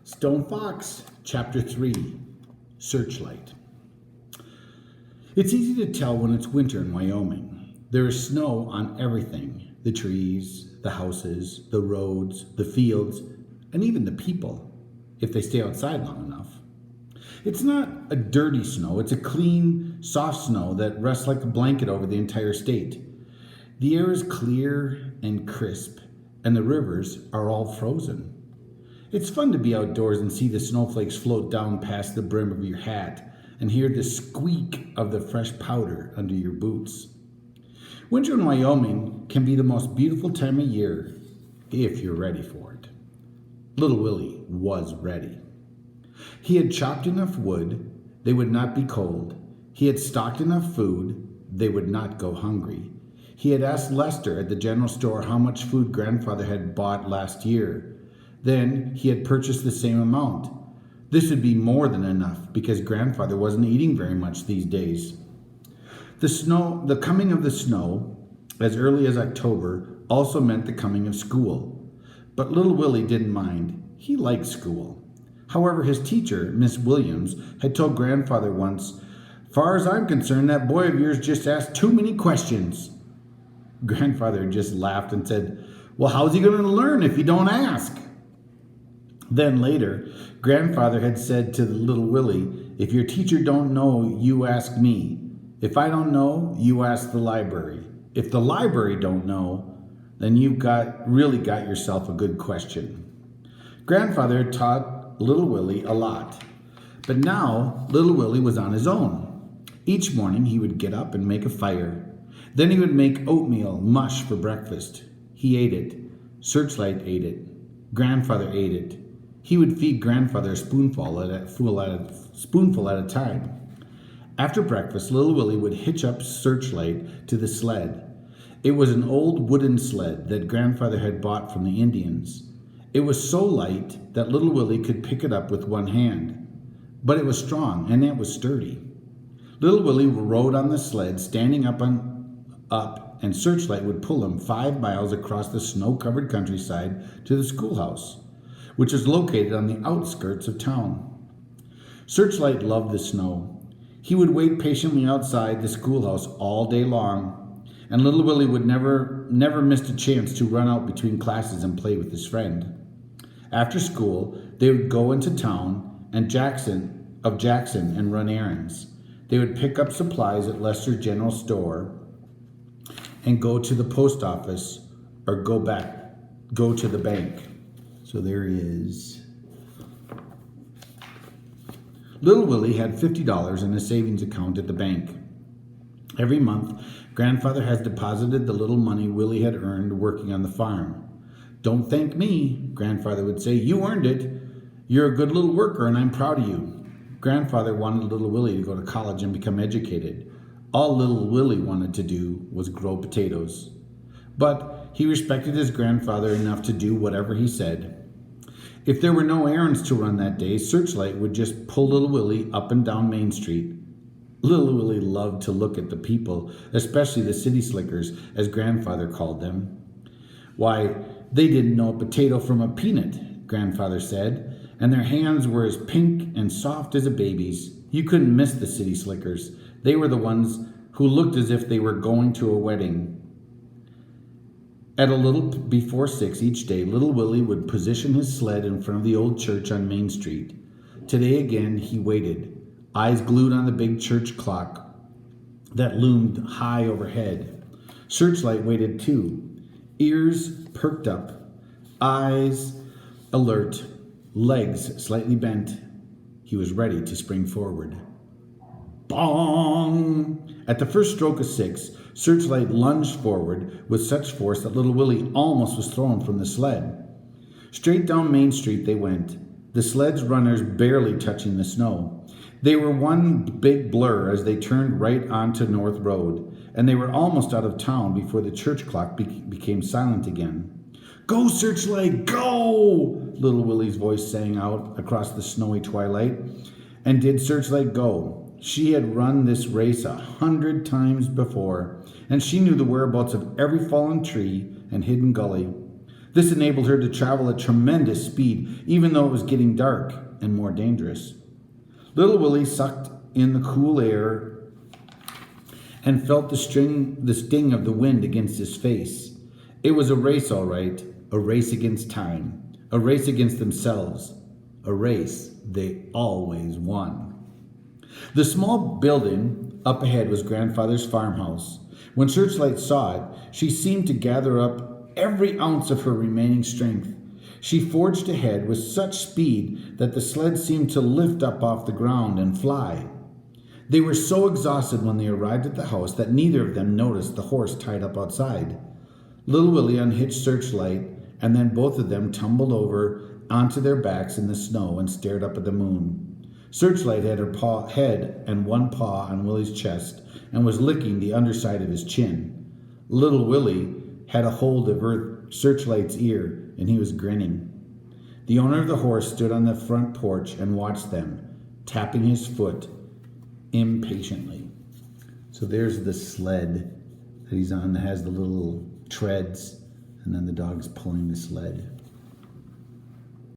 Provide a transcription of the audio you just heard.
Stone Fox, Chapter 3, Searchlight. It's easy to tell when it's winter in Wyoming. There is snow on everything: the trees, the houses, the roads, the fields, and even the people, if they stay outside long enough. It's not a dirty snow, it's a clean, soft snow that rests like a blanket over the entire state. The air is clear and crisp, and the rivers are all frozen. It's fun to be outdoors and see the snowflakes float down past the brim of your hat and hear the squeak of the fresh powder under your boots. Winter in Wyoming can be the most beautiful time of year if you're ready for it. Little Willie was ready. He had chopped enough wood, they would not be cold. He had stocked enough food, they would not go hungry. He had asked Lester at the general store how much food Grandfather had bought last year. Then he had purchased the same amount. This would be more than enough because Grandfather wasn't eating very much these days. The coming of the snow, as early as October, also meant the coming of school. But little Willie didn't mind. He liked school. However, his teacher, Miss Williams, had told Grandfather once, "Far as I'm concerned, that boy of yours just asked too many questions." Grandfather just laughed and said, "Well, how's he going to learn if he don't ask?" Then later, Grandfather had said to little Willie, "If your teacher don't know, you ask me. If I don't know, you ask the library. If the library don't know, then you've really got yourself a good question." Grandfather had taught little Willie a lot. But now, little Willie was on his own. Each morning he would get up and make a fire. Then he would make oatmeal mush for breakfast. He ate it. Searchlight ate it. Grandfather ate it. He would feed Grandfather a spoonful at a time. After breakfast, little Willie would hitch up Searchlight to the sled. It was an old wooden sled that Grandfather had bought from the Indians. It was so light that little Willie could pick it up with one hand. But it was strong and it was sturdy. Little Willie rode on the sled, standing up, and Searchlight would pull him 5 miles across the snow-covered countryside to the schoolhouse, which is located on the outskirts of town. Searchlight loved the snow. He would wait patiently outside the schoolhouse all day long, and little Willie would never miss a chance to run out between classes and play with his friend. After school, they would go into town and Jackson and run errands. They would pick up supplies at Lester's general store and go to the post office or go to the bank. So there he is. Little Willie had $50 in a savings account at the bank. Every month, Grandfather has deposited the little money Willie had earned working on the farm. "Don't thank me," Grandfather would say. "You earned it. You're a good little worker and I'm proud of you." Grandfather wanted little Willie to go to college and become educated. All little Willie wanted to do was grow potatoes. But he respected his grandfather enough to do whatever he said. If there were no errands to run that day, Searchlight would just pull little Willie up and down Main Street. Little Willie loved to look at the people, especially the city slickers, as Grandfather called them. Why, they didn't know a potato from a peanut, Grandfather said, and their hands were as pink and soft as a baby's. You couldn't miss the city slickers. They were the ones who looked as if they were going to a wedding. At a little before 6 each day, little Willie would position his sled in front of the old church on Main Street. Today again he waited, eyes glued on the big church clock that loomed high overhead. Searchlight waited too, ears perked up, eyes alert, legs slightly bent. He was ready to spring forward. Bong! At the first stroke of 6, Searchlight lunged forward with such force that little Willie almost was thrown from the sled. Straight down Main Street they went, the sled's runners barely touching the snow. They were one big blur as they turned right onto North Road, and they were almost out of town before the church clock became silent again. "Go, Searchlight, go!" little Willie's voice sang out across the snowy twilight. And did Searchlight go? She had run this race 100 times before, and she knew the whereabouts of every fallen tree and hidden gully. This enabled her to travel at tremendous speed, even though it was getting dark and more dangerous. Little Willie sucked in the cool air and felt the sting of the wind against his face. It was a race, all right, a race against time, a race against themselves, a race they always won. The small building up ahead was Grandfather's farmhouse. When Searchlight saw it, she seemed to gather up every ounce of her remaining strength. She forged ahead with such speed that the sled seemed to lift up off the ground and fly. They were so exhausted when they arrived at the house that neither of them noticed the horse tied up outside. Little Willie unhitched Searchlight, and then both of them tumbled over onto their backs in the snow and stared up at the moon. Searchlight had her head and one paw on Willie's chest and was licking the underside of his chin. Little Willie had a hold of Searchlight's ear, and he was grinning. The owner of the horse stood on the front porch and watched them, tapping his foot impatiently. So there's the sled that he's on that has the little treads, and then the dog's pulling the sled.